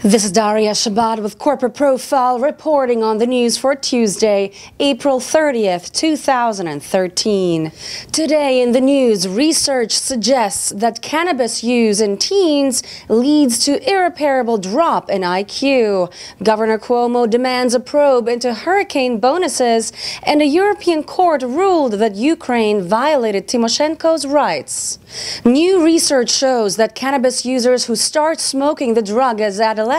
This is Daria Shabbat with Corporate Profile reporting on the news for Tuesday, April 30th, 2013. Today in the news, research suggests that cannabis use in teens leads to irreparable drop in IQ. Governor Cuomo demands a probe into hurricane bonuses, and a European court ruled that Ukraine violated Tymoshenko's rights. New research shows that cannabis users who start smoking the drug as adolescents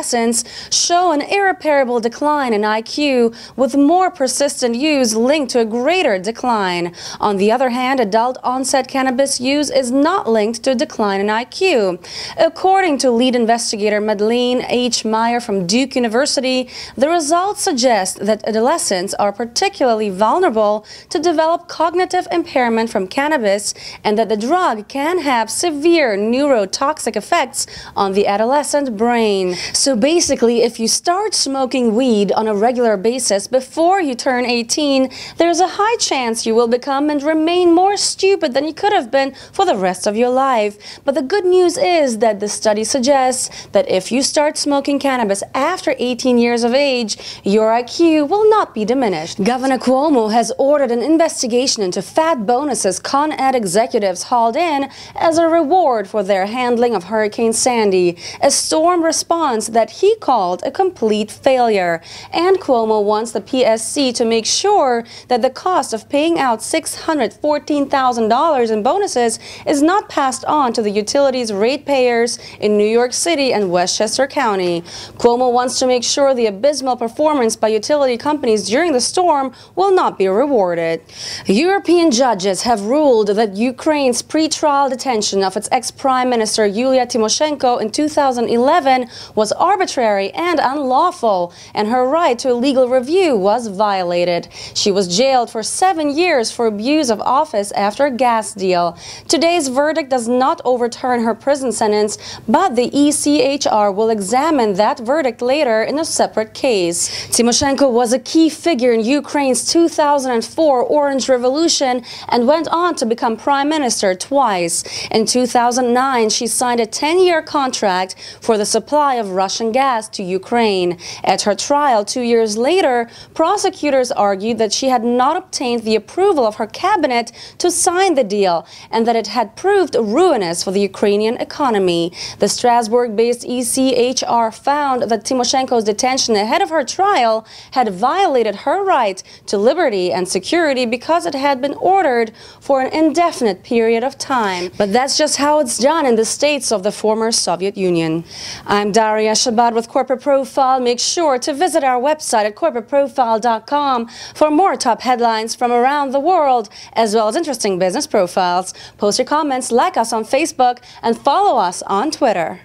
show an irreparable decline in IQ, with more persistent use linked to a greater decline. On the other hand, adult-onset cannabis use is not linked to a decline in IQ. According to lead investigator Madeline H. Meier from Duke University, the results suggest that adolescents are particularly vulnerable to develop cognitive impairment from cannabis, and that the drug can have severe neurotoxic effects on the adolescent brain. So basically, if you start smoking weed on a regular basis before you turn 18, there's a high chance you will become and remain more stupid than you could have been for the rest of your life. But the good news is that the study suggests that if you start smoking cannabis after 18 years of age, your IQ will not be diminished. Governor Cuomo has ordered an investigation into fat bonuses Con Ed executives hauled in as a reward for their handling of Hurricane Sandy, a storm response that he called a complete failure. And Cuomo wants the PSC to make sure that the cost of paying out $614,000 in bonuses is not passed on to the utilities ratepayers in New York City and Westchester County. Cuomo wants to make sure the abysmal performance by utility companies during the storm will not be rewarded. European judges have ruled that Ukraine's pre-trial detention of its ex-Prime Minister Yulia Tymoshenko in 2011 was arbitrary and unlawful, and her right to a legal review was violated. She was jailed for 7 years for abuse of office after a gas deal. Today's verdict does not overturn her prison sentence, but the ECHR will examine that verdict later in a separate case. Tymoshenko was a key figure in Ukraine's 2004 Orange Revolution and went on to become Prime Minister twice. In 2009, she signed a 10-year contract for the supply of Russian gas to Ukraine. At her trial 2 years later, prosecutors argued that she had not obtained the approval of her cabinet to sign the deal, and that it had proved ruinous for the Ukrainian economy. The Strasbourg-based ECHR found that Tymoshenko's detention ahead of her trial had violated her right to liberty and security because it had been ordered for an indefinite period of time. But that's just how it's done in the states of the former Soviet Union. I'm Daria Shabbat with Corporate Profile. Make sure to visit our website at corporateprofile.com for more top headlines from around the world, as well as interesting business profiles. Post your comments, like us on Facebook, and follow us on Twitter.